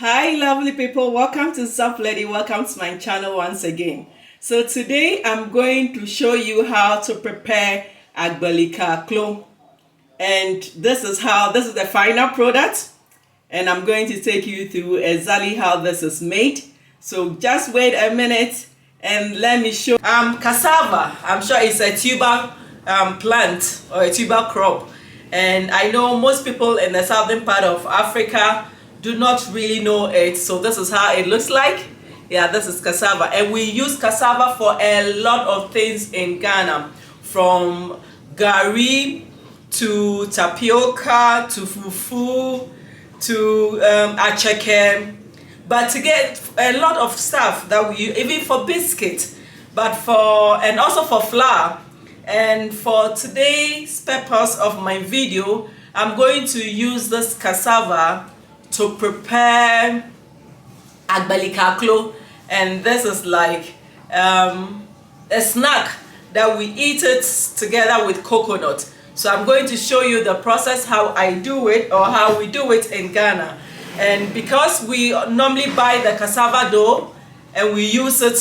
Hi lovely people, welcome to Sup Lady, welcome to my channel once again. So today I'm going to show you how to prepare Agbelikaklo, and this is the final product, and I'm going to take you through exactly how this is made. So just wait a minute and let me show. Cassava, I'm sure it's a tuber plant or a tuber crop, and I know most people in the southern part of Africa do not really know it. So this is how it looks like. Yeah, this is cassava, and we use cassava for a lot of things in Ghana, from gari to tapioca to fufu to acheke, but to get a lot of stuff that we use, even for biscuit, and also for flour. And for today's purpose of my video, I'm going to use this cassava to prepare Agbelikaklo, and this is like a snack that we eat it together with coconut. So I'm going to show you the process, how I do it, or how we do it in Ghana. And because we normally buy the cassava dough and we use it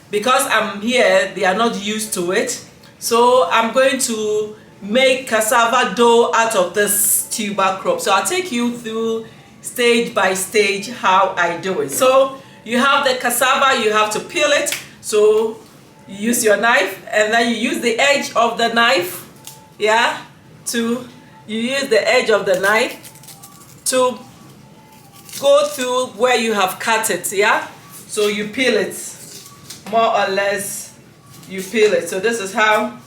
because I'm here, they are not used to it. So I'm going to make cassava dough out of this tuber crop. So I'll take you through stage by stage how I do it. So you have the cassava, you have to peel it. So you use your knife, and then you use the edge of the knife, to go through where you have cut it, so you peel it, more or less you peel it. So this is how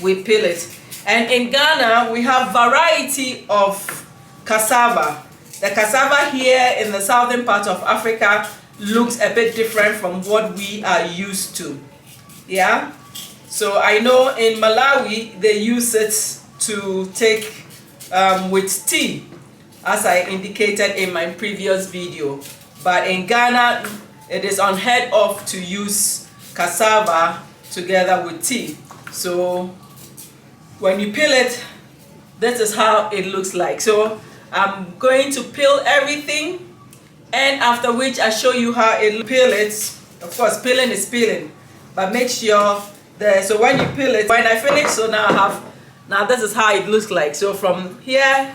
we peel it. And in Ghana we have variety of cassava. The cassava here in the southern part of Africa looks a bit different from what we are used to. So I know in Malawi they use it to take with tea, as I indicated in my previous video. But in Ghana it is unheard of to use cassava together with tea. So when you peel it, this is how it looks like. So I'm going to peel everything, and after which I show you how it peel it. Of course, peeling is peeling, but make sure so when you peel it, when I finish, so now this is how it looks like. So from here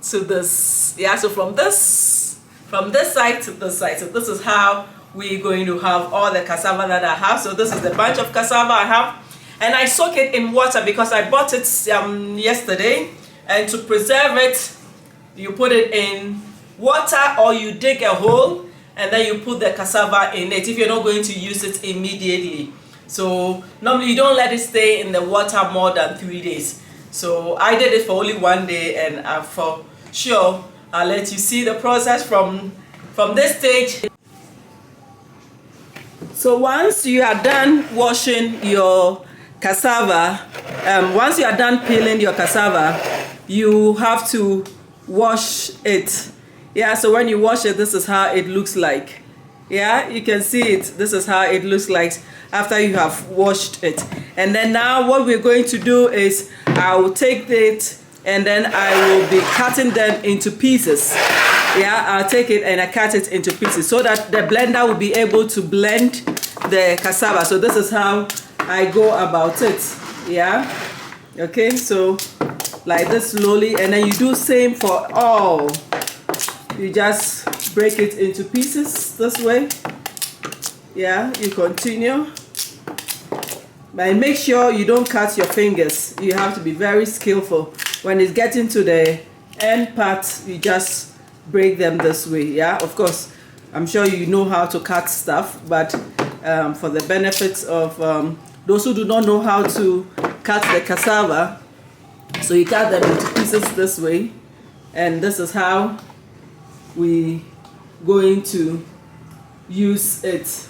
to this, so from this side to this side. So this is how we're going to have all the cassava that I have. So this is the bunch of cassava I have, and I soak it in water because I bought it yesterday. And to preserve it, you put it in water, or you dig a hole and then you put the cassava in it if you're not going to use it immediately. So normally you don't let it stay in the water more than 3 days. So I did it for only 1 day, and for sure I'll let you see the process from this stage. So once you are done washing your cassava, once you are done peeling your cassava, you have to wash it. So when you wash it, this is how it looks like. You can see it. This is how it looks like after you have washed it. And then now what we're going to do is I will take it, and then I will be cutting them into pieces. I'll take it and I cut it into pieces so that the blender will be able to blend the cassava. So this is how I go about it. Okay, so like this slowly, and then you do same for all. You just break it into pieces this way. You continue, but make sure you don't cut your fingers. You have to be very skillful. When it's getting to the end part, you just break them this way. Of course, I'm sure you know how to cut stuff, but for the benefits of those who do not know how to cut the cassava, so you cut them into pieces this way, and this is how we going to use it.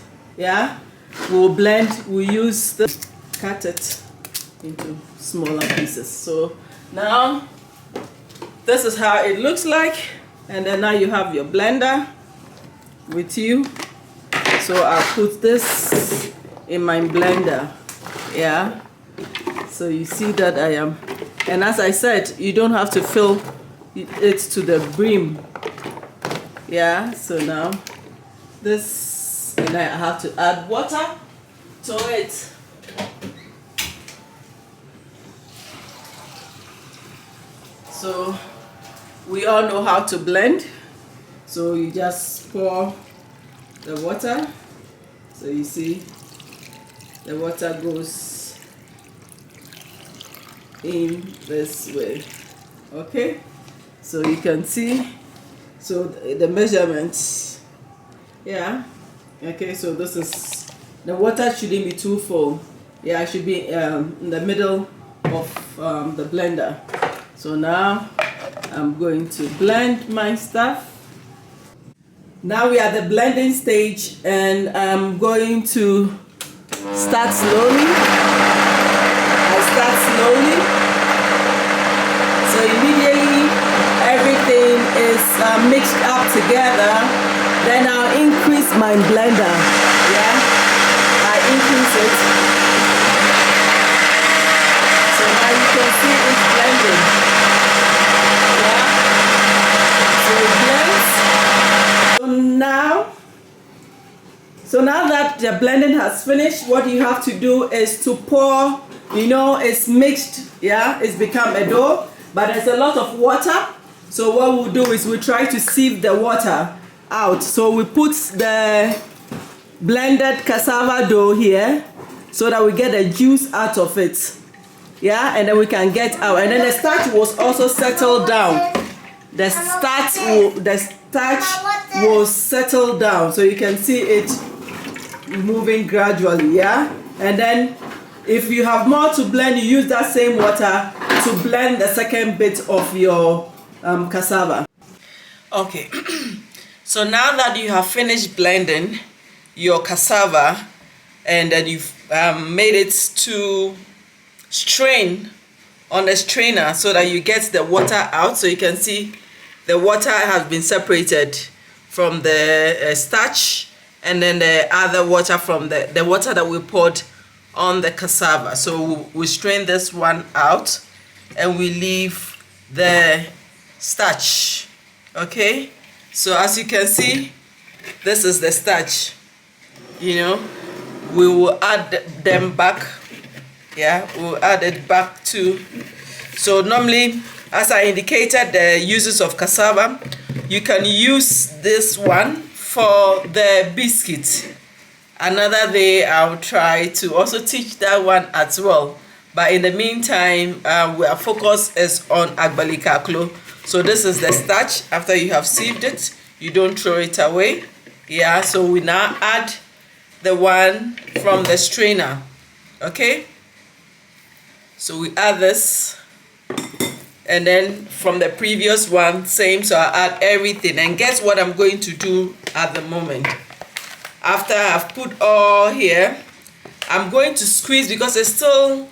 We'll blend, we use this, cut it into smaller pieces. So now this is how it looks like, and then now you have your blender with you. So I'll put this in my blender. So you see that I am, and as I said, you don't have to fill it to the brim. Yeah, so now this, and I have to add water to it. So we all know how to blend. So you just pour the water. So you see the water goes in this way. Okay, so you can see, so the measurements, yeah. Okay, so this is, the water shouldn't be too full. Yeah, it should be in the middle of the blender. So now I'm going to blend my stuff. Now we are at the blending stage, and I'm going to start slowly. I start slowly. So immediately everything is mixed up together. Then I'll increase my blender. Yeah, I increase it. So now you can see it's blending. Yeah. So it blends. So now that the blending has finished, what you have to do is to pour. You know, it's mixed. Yeah, it's become a dough, but there's a lot of water. So what we'll do is we try to sieve the water out. So we put the blended cassava dough here so that we get the juice out of it. Yeah, and then we can get out. And then the starch was also settled down. The starch will settle down. So you can see it moving gradually, yeah? And then if you have more to blend, you use that same water to blend the second bit of your cassava. Okay, so now that you have finished blending your cassava and then you've made it to strain on the strainer so that you get the water out, so you can see the water has been separated from the starch, and then the other water from the water that we poured on the cassava. So we strain this one out and we leave the starch. Okay, so as you can see, this is the starch. You know, we will add them back. Yeah, we'll add it back too. So normally, as I indicated, the uses of cassava, you can use this one for the biscuit. Another day I'll try to also teach that one as well. But in the meantime, our focus is on Agbelikaklo. So this is the starch. After you have sieved it, you don't throw it away. Yeah, so we now add the one from the strainer. Okay, so we add this, and then from the previous one, same. So I add everything, and guess what I'm going to do at the moment. After I've put all here, I'm going to squeeze because it's still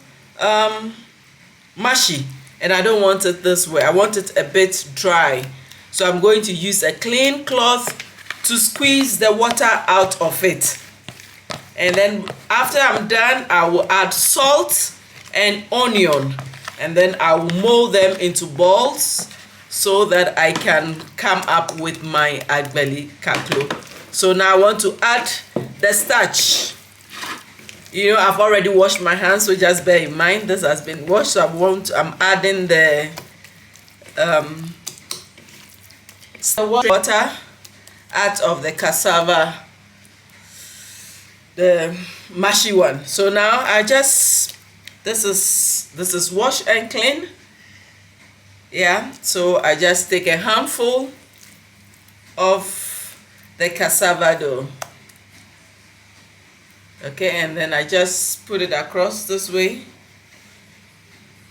mushy, and I don't want it this way. I want it a bit dry. So I'm going to use a clean cloth to squeeze the water out of it. And then after I'm done, I will add salt and onion, and then I will mold them into balls so that I can come up with my Agbelikaklo. So now I want to add the starch. You know, I've already washed my hands, so just bear in mind this has been washed. So I'm adding the water out of the cassava, the mushy one. So now I just, this is wash and clean. Yeah, so I just take a handful of the cassava dough. Okay, and then I just put it across this way.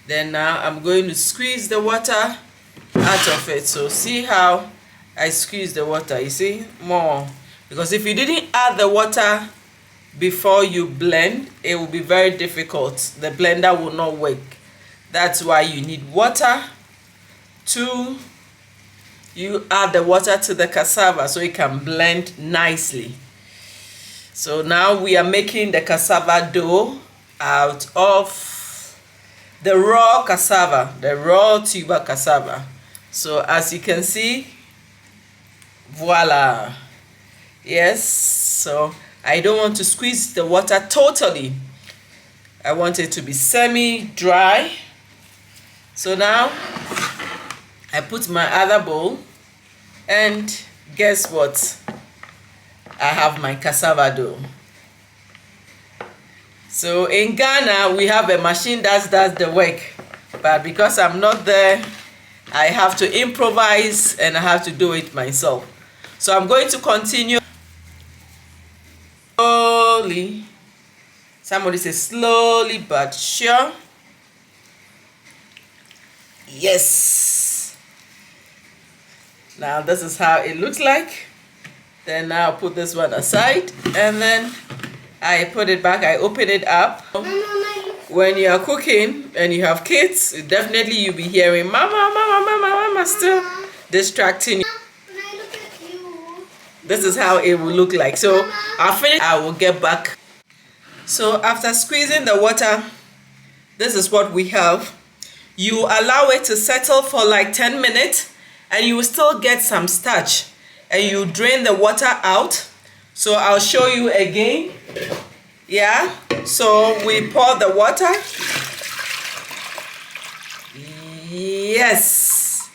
Then now I'm going to squeeze the water out of it. So see how I squeeze the water, you see, more. Because if you didn't add the water before you blend, it will be very difficult. The blender will not work. That's why you need water to, you add the water to the cassava so it can blend nicely. So now we are making the cassava dough out of the raw cassava, the raw tuber cassava. So as you can see, Voila. Yes, so I don't want to squeeze the water totally. I want it to be semi-dry. So now I put my other bowl, and guess what? I have my cassava dough. So in Ghana, we have a machine that does the work, but because I'm not there, I have to improvise and I have to do it myself. So I'm going to continue slowly. Somebody says slowly but sure. Yes. Now this is how it looks like. Then now I'll put this one aside, and then I put it back. I open it up. When you are cooking and you have kids, definitely you'll be hearing mama, mama, mama, mama, still distracting you. This is how it will look like. So I'll finish. I will get back. So after squeezing the water, this is what we have. You allow it to settle for like 10 minutes, and you will still get some starch, and you drain the water out. So I'll show you again. Yeah, so we pour the water. Yes.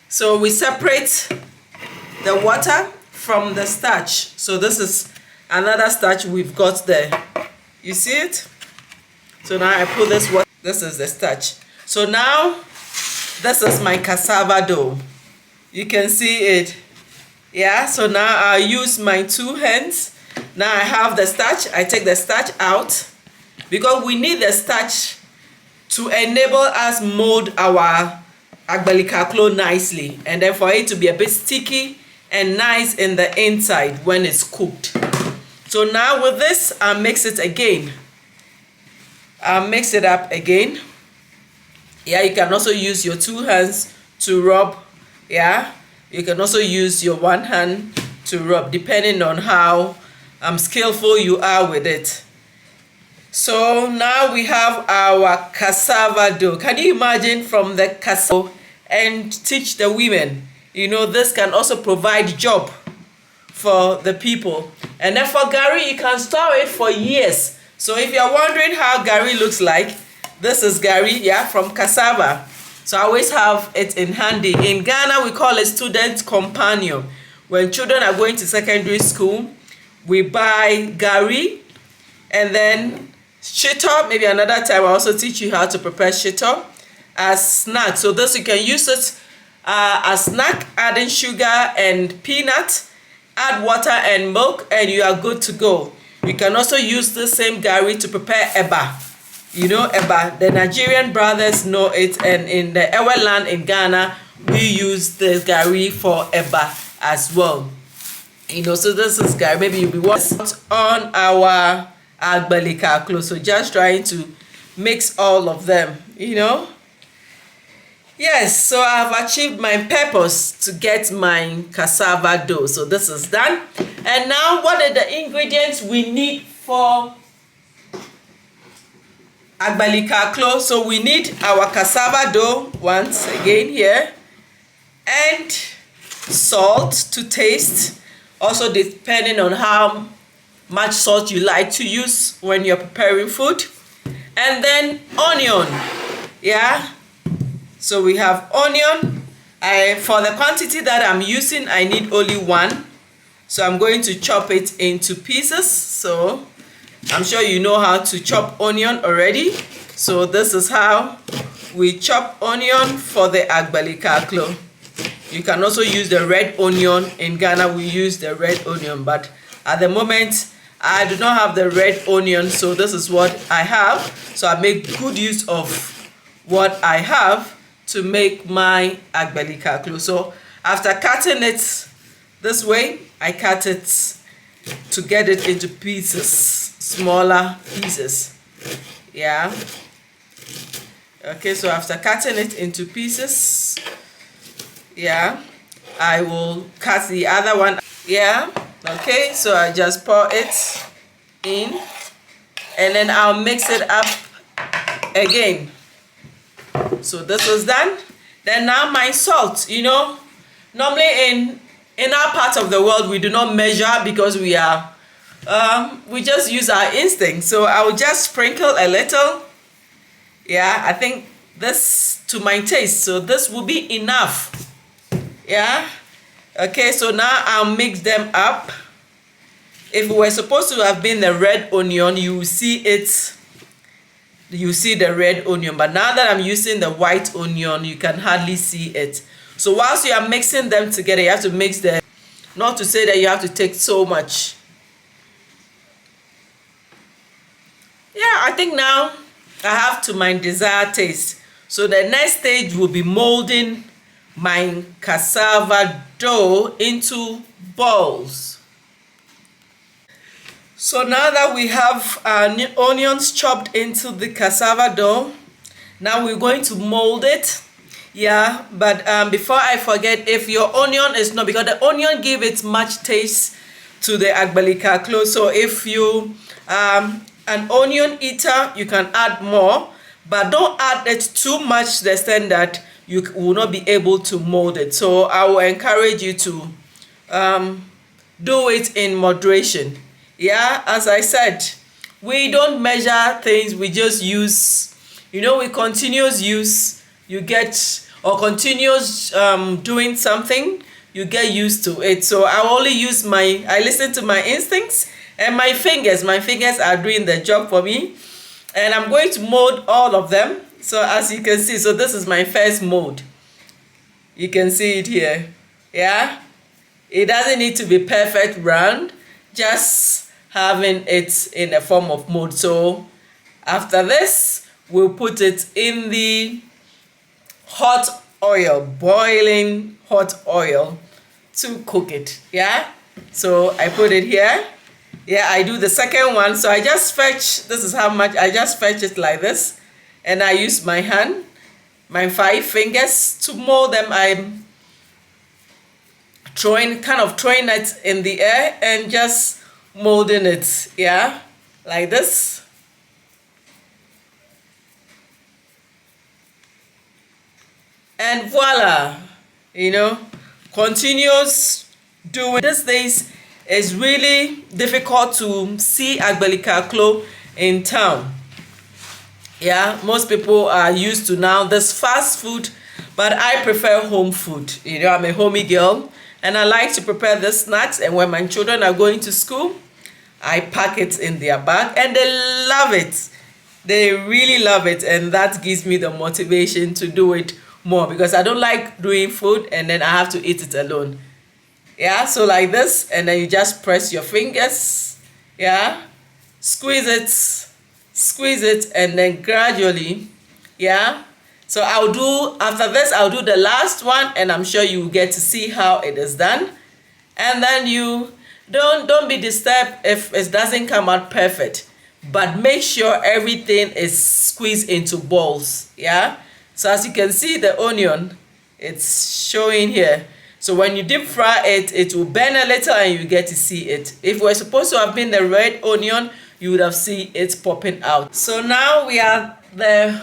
So we separate the water from the starch. So this is another starch we've got there. You see it? So now I put this water. This is the starch. So now this is my cassava dough. You can see it. Yeah, so now I'll use my 2 hands. Now I have the starch. I take the starch out because we need the starch to enable us mold our Agbelikaklo nicely, and then for it to be a bit sticky and nice in the inside when it's cooked. So now with this, I'll mix it again. I'll mix it up again. Yeah, you can also use your 2 hands to rub. Yeah, you can also use your 1 hand to rub, depending on how skillful you are with it. So now we have our cassava dough. Can you imagine from the cassava and teach the women? You know, this can also provide job for the people. And then for gari, you can store it for years. So if you're wondering how gari looks like, this is gari, yeah, from cassava. So I always have it in handy. In Ghana, we call it student companion. When children are going to secondary school, we buy gari, and then shito. Maybe another time I'll also teach you how to prepare shito as snack. So this, you can use it as snack, adding sugar and peanut, add water and milk, and you are good to go. You can also use the same gari to prepare eba. You know eba, the Nigerian brothers know it, and in the Ewe land in Ghana, we use the gari for eba as well. You know, so this is gari. Maybe you'll be watching on our Agbelikaklo. So just trying to mix all of them, you know. Yes, so I've achieved my purpose to get my cassava dough. So this is done. And now what are the ingredients we need for Agbelikaklo? So we need our cassava dough once again here, and salt to taste, also depending on how much salt you like to use when you're preparing food, and then onion. Yeah, so we have onion. For the quantity that I'm using, I need only 1, so I'm going to chop it into pieces. So I'm sure you know how to chop onion already. So this is how we chop onion for the Agbelikaklo. You can also use the red onion. In Ghana, we use the red onion, but at the moment, I do not have the red onion, so this is what I have. So I make good use of what I have to make my Agbelikaklo. So after cutting it this way, I cut it to get it into pieces, smaller pieces. Yeah. Okay, so after cutting it into pieces, yeah, I will cut the other one. Yeah, okay, so I just pour it in, and then I'll mix it up again. So this was done. Then now my salt. You know, normally in in our part of the world, we do not measure because we are, we just use our instinct. So I will just sprinkle a little. Yeah, I think this to my taste. So this will be enough. Yeah. Okay, so now I'll mix them up. If it were supposed to have been the red onion, you will see it. You see the red onion, but now that I'm using the white onion, you can hardly see it. So whilst you are mixing them together, you have to mix them. Not to say that you have to take so much. Yeah, I think now I have to my desired taste. So the next stage will be molding my cassava dough into balls. So now that we have our onions chopped into the cassava dough, now we're going to mold it. Yeah, but before I forget, if your onion is not, because the onion gives it much taste to the Agbelikaklo. So if you an onion eater, you can add more, but don't add it too much to the extent that you will not be able to mold it. So I will encourage you to do it in moderation. Yeah, as I said, we don't measure things, we just use, you know, with continuous use, you get, or continuous doing something, you get used to it. So I only use I listen to my instincts, and my fingers are doing the job for me. And I'm going to mold all of them. So as you can see, so this is my first mold. You can see it here. Yeah, it doesn't need to be perfect round, just having it in a form of mold. So after this, we'll put it in the hot oil, boiling hot oil, to cook it. Yeah, so I put it here. Yeah, I do the second one. So I just fetch, this is how much, I just fetch it like this, and I use my hand, my 5 fingers to mold them. I'm kind of throwing it in the air and just molding it. Yeah, like this. And voila, you know, continuous doing. These days it's really difficult to see Agbelikaklo in town. Yeah, most people are used to now this fast food, but I prefer home food. You know, I'm a homey girl, and I like to prepare the snacks, and when my children are going to school, I pack it in their bag, and they love it. They really love it, and that gives me the motivation to do it more, because I don't like doing food and then I have to eat it alone. Yeah, so like this, and then you just press your fingers. Yeah, squeeze it, and then gradually. Yeah, so after this I'll do the last one, and I'm sure you will get to see how it is done. And then you don't be disturbed if it doesn't come out perfect, but make sure everything is squeezed into balls. Yeah, so as you can see, the onion, it's showing here. So when you deep fry it, it will burn a little and you get to see it. If it were supposed to have been the red onion, you would have seen it popping out. So now we are the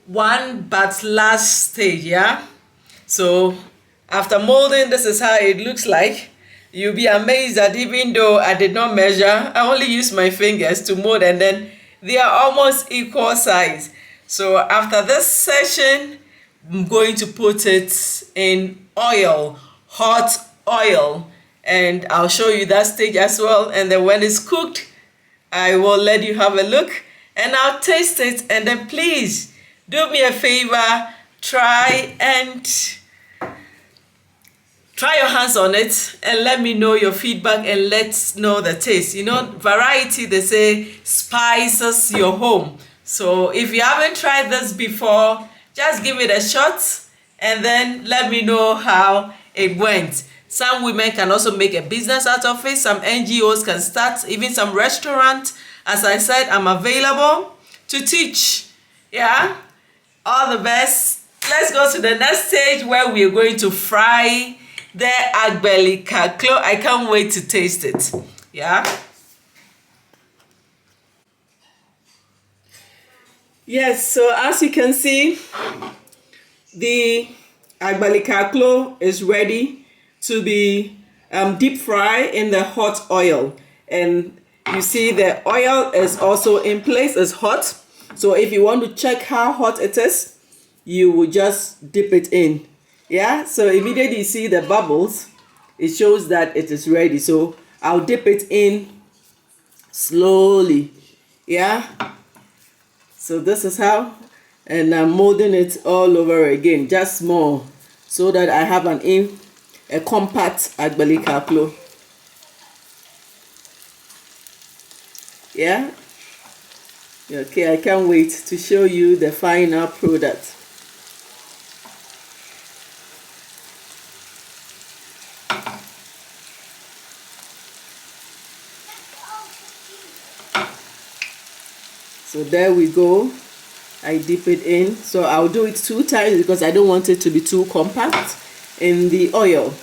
one but last stage. Yeah, so after molding, this is how it looks like. You'll be amazed that even though I did not measure, I only used my fingers to mold, and then they are almost equal size. So after this session, I'm going to put it in oil, hot oil, and I'll show you that stage as well. And then when it's cooked, I will let you have a look, and I'll taste it. And then please do me a favor, try your hands on it and let me know your feedback, and let's know the taste. You know, variety, they say, spices your home. So if you haven't tried this before, just give it a shot and then let me know how it went. Some women can also make a business out of it. Some NGOs can start, even some restaurants. As I said, I'm available to teach. Yeah, all the best. Let's go to the next stage where we're going to fry the Agbelikaklo. I can't wait to taste it. Yeah. Yes, so as you can see, the Agbelikaklo is ready to be deep fried in the hot oil. And you see the oil is also in place, it's hot. So if you want to check how hot it is, you will just dip it in. Yeah, so immediately you see the bubbles, it shows that it is ready. So I'll dip it in slowly. Yeah, so this is how, and I'm molding it all over again, just more, so that I have a compact Agbelikaklo. Yeah, okay, I can't wait to show you the final product. So there we go. I dip it in. So I'll do it 2 times because I don't want it to be too compact in the oil.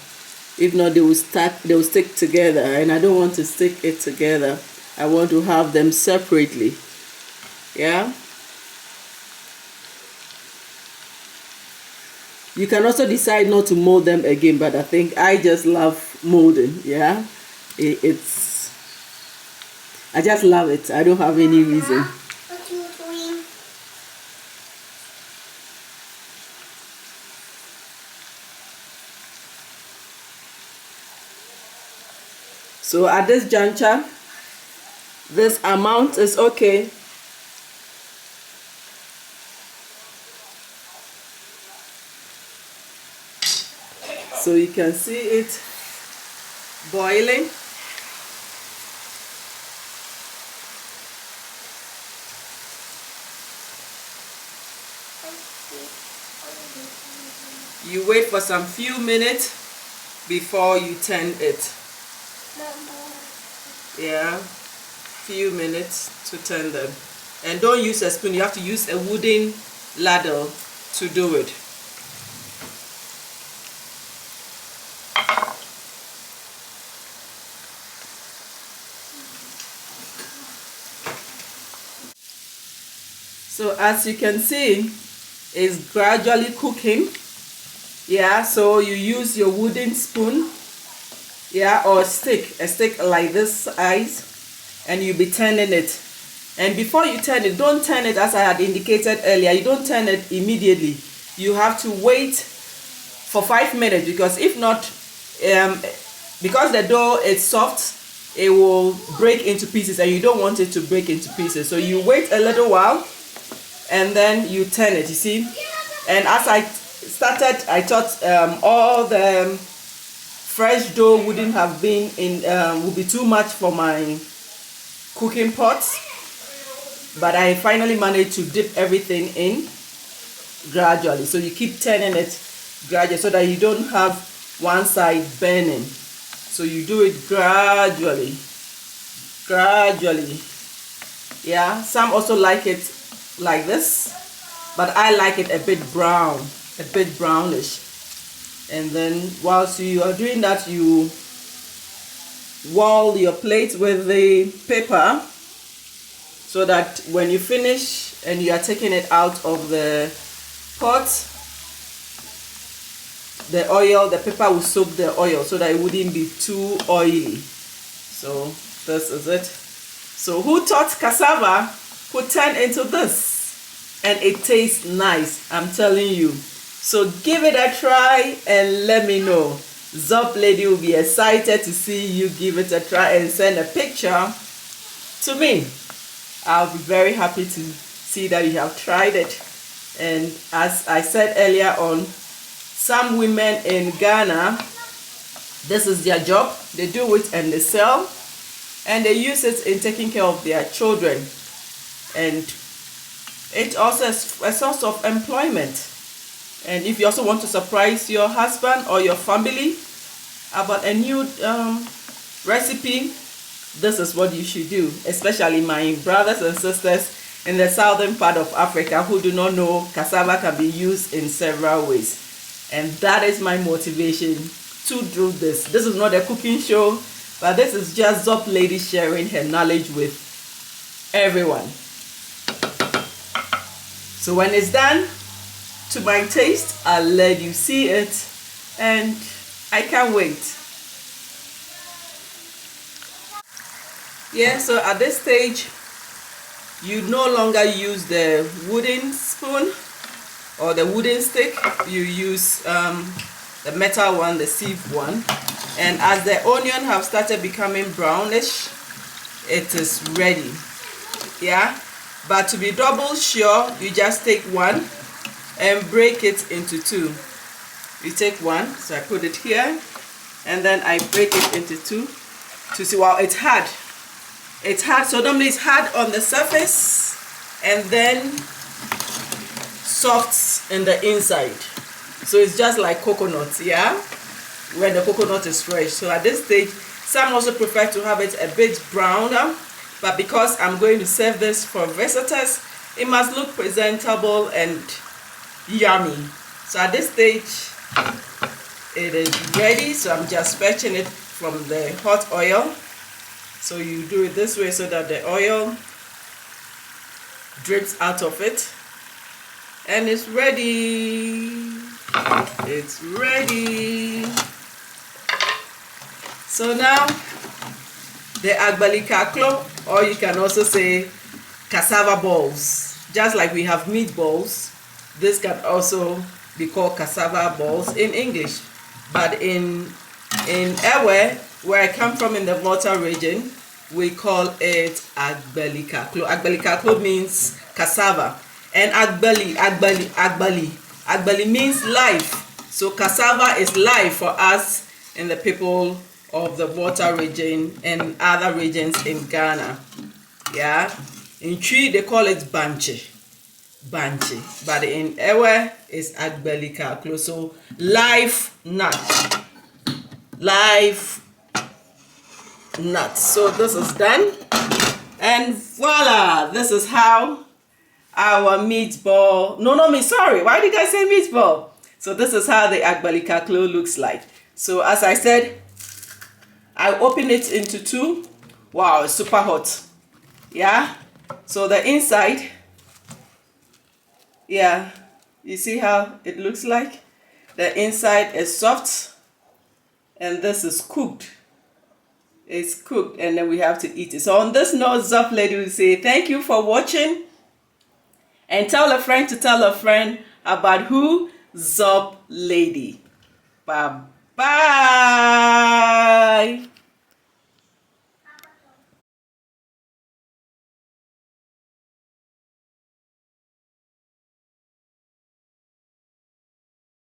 If not, they will stick together, and I don't want to stick it together. I want to have them separately. Yeah. You can also decide not to mold them again, but I think I just love molding. Yeah. I just love it. I don't have any reason. So at this juncture, this amount is okay. So you can see it boiling. You wait for some few minutes before you turn it. Yeah, few minutes to turn them. And don't use a spoon, you have to use a wooden ladle to do it. So as you can see, it's gradually cooking. Yeah, so you use your wooden spoon, yeah, or a stick like this size, and you'll be turning it. And before you turn it, don't turn it as I had indicated earlier. You don't turn it immediately. You have to wait for 5 minutes, because if not, because the dough is soft, it will break into pieces, and you don't want it to break into pieces. So you wait a little while, and then you turn it, you see. And as I started, I thought all the fresh dough wouldn't have been in, would be too much for my cooking pot, but I finally managed to dip everything in gradually. So you keep turning it gradually so that you don't have one side burning. So you do it gradually. Yeah, some also like it like this, but I like it a bit brown, a bit brownish. And then whilst you are doing that, you wall your plate with the paper, so that when you finish and you are taking it out of the pot, the paper will soak the oil so that it wouldn't be too oily. So this is it. So who thought cassava could turn into this? And it tastes nice, I'm telling you. So give it a try and let me know. Zop Lady will be excited to see you give it a try and send a picture to me. I'll be very happy to see that you have tried it. And as I said earlier on, some women in Ghana, this is their job. They do it and they sell, and they use it in taking care of their children. And it's also a source of employment. And if you also want to surprise your husband or your family about a new recipe, this is what you should do. Especially my brothers and sisters in the southern part of Africa who do not know cassava can be used in several ways. And that is my motivation to do this. This is not a cooking show, but this is just Zop Lady sharing her knowledge with everyone. So when it's done to my taste, I'll let you see it and I can't wait. Yeah, so at this stage, you no longer use the wooden spoon or the wooden stick. You use the metal one, the sieve one. And as the onion have started becoming brownish, it is ready. Yeah, but to be double sure, you just take one and break it into two. You take one, so I put it here, and then I break it into two to see. Wow, it's hard. It's hard. So normally it's hard on the surface and then soft in the inside. So it's just like coconut, yeah, when the coconut is fresh. So at this stage, some also prefer to have it a bit browner, but because I'm going to serve this for visitors, it must look presentable and yummy. So at this stage, it is ready. So I'm just fetching it from the hot oil. So you do it this way so that the oil drips out of it, and it's ready. It's ready. So now the Agbelikaklo, or you can also say cassava balls. Just like we have meatballs, this can also be called cassava balls in English. But in Ewes, where I come from in the Volta region, we call it Agbelikaklo. Agbelikaklo means cassava, and Agbeli means life. So cassava is life for us and the people of the Volta region and other regions in Ghana. Yeah, in Tree they call it banche, but in Ewes it's Agbelikaklo. So life nut. So this is done, and voila, this is how our meatball, why did I say meatball? So this is how the Agbelikaklo looks like. So as I said, I open it into two. Wow, it's super hot. Yeah, so the inside, yeah, you see how it looks like? The inside is soft, and this is cooked. It's cooked, and then we have to eat it. So on this note, Zop Lady will say thank you for watching, and tell a friend to tell a friend about who? Zop Lady. Bye bye.